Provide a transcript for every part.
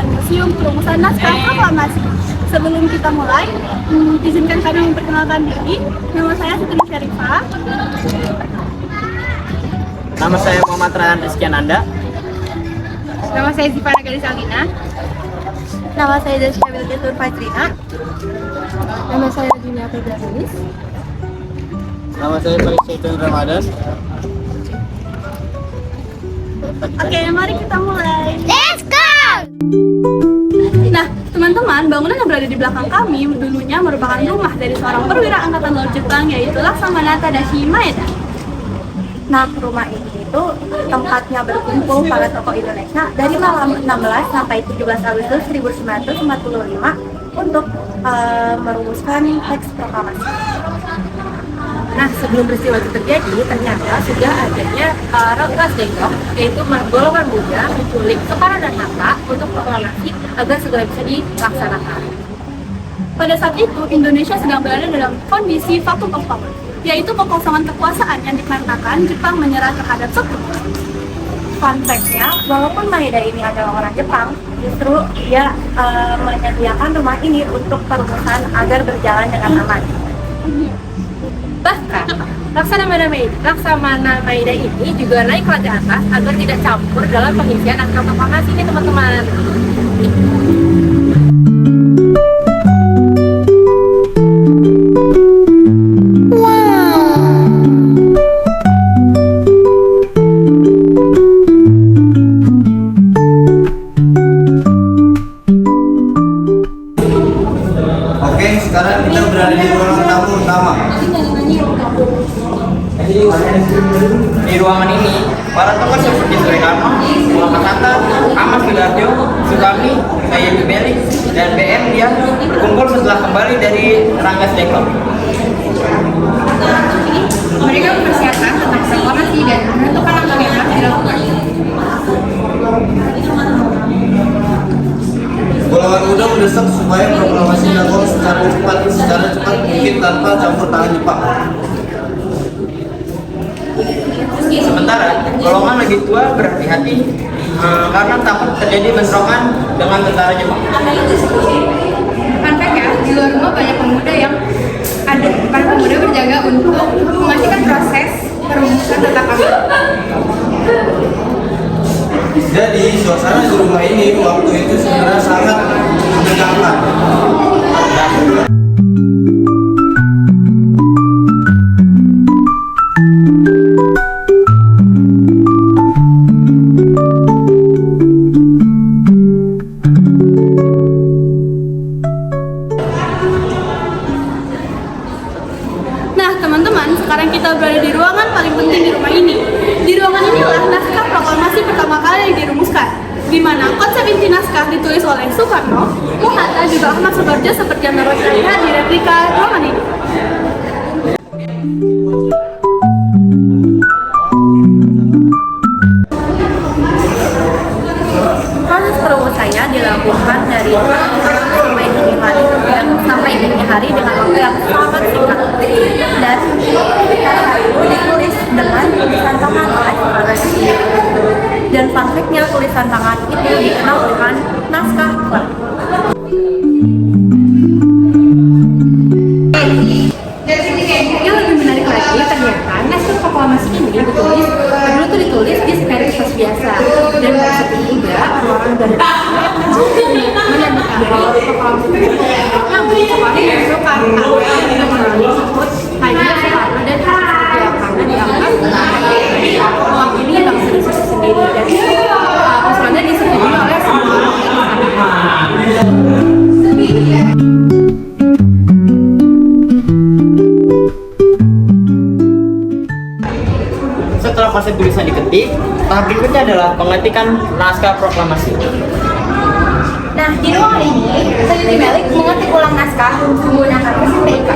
dan Museum Perumusan Naskah Proklamasi. Sebelum kita mulai, izinkan kami memperkenalkan diri. Nama saya Siti Syarifah. Nama saya Muhammad Ryan Rizky Ananda. Nama saya Zifana Gadis Alina. Nama saya Desya Bilgetur Fajrina. Nama saya Dunia Febranis. Nama saya Farid Syaitan Ramadan. Oke, mari kita mulai. Let's go! Nah, teman-teman, bangunan yang berada di belakang kami dulunya merupakan rumah dari seorang perwira angkatan laut Jepang, yaitu Laksamana Tadashi Maeda. Nah, rumah ini itu tempatnya berkumpul para tokoh Indonesia dari malam 16 sampai 17 Agustus 1945 untuk merumuskan teks proklamasi. Nah, sebelum peristiwa itu terjadi, ternyata sudah adanya Ras Dengklok, yaitu golongan muda menculik Soekarno dan Hatta untuk proklamasi agar segera bisa dilaksanakan. Pada saat itu, Indonesia sedang berada dalam kondisi vacuum of power, yaitu kekosongan kekuasaan yang dikarenakan Jepang menyerah terhadap sekutu. Fun fact-nya, walaupun Maeda ini adalah orang Jepang, justru dia menyediakan rumah ini untuk perumusan agar berjalan dengan aman. Bahkan, Laksamana Maeda ini juga naik ke lantai atas agar tidak campur dalam pengisian naskah proklamasi ini, teman-teman. Oke, sekarang kita berada di ruangan tamu utama. Di ruangan ini, para tokoh seperti Soekarno, Muhammad Hatta, Ahmad Sudarjo, Sukarni, Hayam Bibeli, dan BM dia berkumpul setelah kembali dari Ranggas Dengklok. Mereka mempersiapkan tentang proklamasi dan menentukan langkah yang harus dilakukan. Golongan muda mendesak supaya proklamasi dilakukan secara cepat mungkin tanpa campur tangan Jepang. Sementara golongan lebih tua berhati-hati karena takut terjadi bentrokan dengan tentara Jepang. Fun fact ya, di luar rumah banyak pemuda yang ada para pemuda berjaga untuk memastikan proses perumusan tentang kami. Jadi suasana di rumah ini waktu itu sebenarnya sangat menegangkan. Nah, teman-teman, sekarang kita berada di ruangan paling penting di rumah ini. Di ruangan inilah naskah proklamasi pertama kali dirumuskan, di mana konsep inti naskah ditulis oleh Soekarno, Hatta, juga Ahmad Subarjo seperti yang dapat kita lihat di replika ruangan ini. Proses perumusannya dilakukan dari sampai dini hari dengan waktu yang sangat singkat, dan itu ditulis dengan tulisan tangan oleh Soekarno sendiri. Dan fun fact-nya, tulisan tangan itu dikenal dengan naskah akhlak. Yang lebih menarik lagi, ternyata naskah proklamasi ini ditulis di skenario kertas biasa, dan pada saat itu juga orang-orang dari menyebutkan bahwa proklamasi itu namun Soekarno dan Soekarno disebut hanya Soekarno dan Hatta, karena dianggap mewakili bangsa Indonesia sendiri, dan usulannya disetujui oleh semua orang di sana. Setelah proses tulisan diketik, tahap berikutnya adalah pengetikan naskah proklamasi. Nah, di ruangan ini, Siti Melik mengetik ulang naskah menggunakan mesin TIK.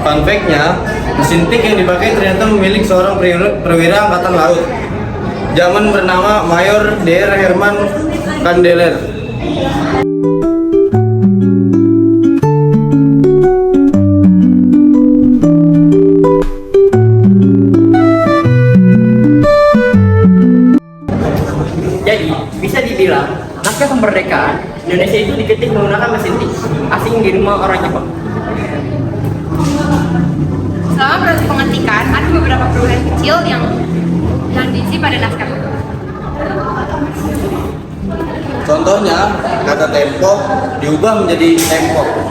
Fun fact-nya, mesin tik yang dipakai ternyata memiliki seorang perwira angkatan laut zaman bernama Mayor Dr. Herman Kandeler. Jadi, bisa dibilang naskah kemerdekaan Indonesia itu diketik menggunakan mesin tik asing di rumah orang Jepang. Selama proses pengetikan, ada beberapa perubahan kecil yang diisi pada naskah. Contohnya, kata tempo diubah menjadi tempo.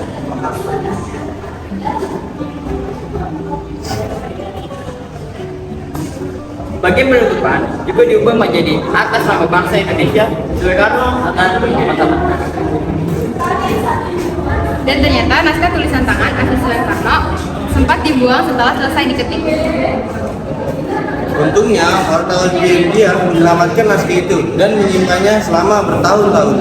Bagian penutupan juga diubah menjadi atas nama bangsa Indonesia, Soekarno, Hatta, teman-teman. Dan ternyata naskah tulisan tangan asli Soekarno sempat dibuang setelah selesai diketik. Untungnya, wartawan dia menyelamatkan naskah itu dan menyimpannya selama bertahun-tahun.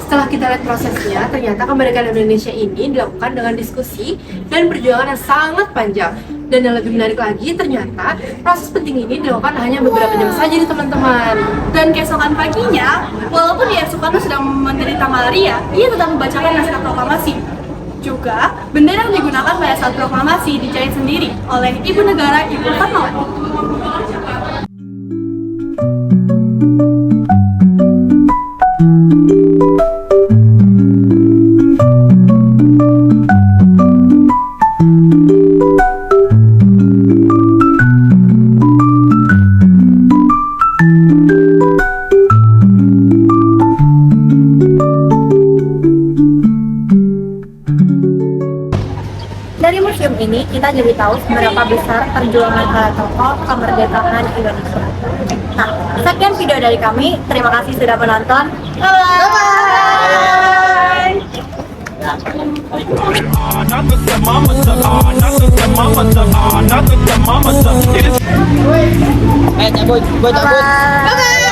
Setelah kita lihat prosesnya, ternyata kemerdekaan Indonesia ini dilakukan dengan diskusi dan perjuangan yang sangat panjang. Dan yang lebih menarik lagi, ternyata proses penting ini dilakukan hanya beberapa jam saja nih teman-teman. Dan keesokan paginya, walaupun ya Soekarno sedang menderita malaria, ia tetap membacakan naskah proklamasi. Juga, bendera yang digunakan pada saat proklamasi dijahit sendiri oleh Ibu Negara Ibu Fatmawati. Dari museum ini kita jadi tahu seberapa besar perjuangan para tokoh kemerdekaan Indonesia. Nah, sekian video dari kami. Terima kasih sudah menonton. Bye. Cabut. Bye.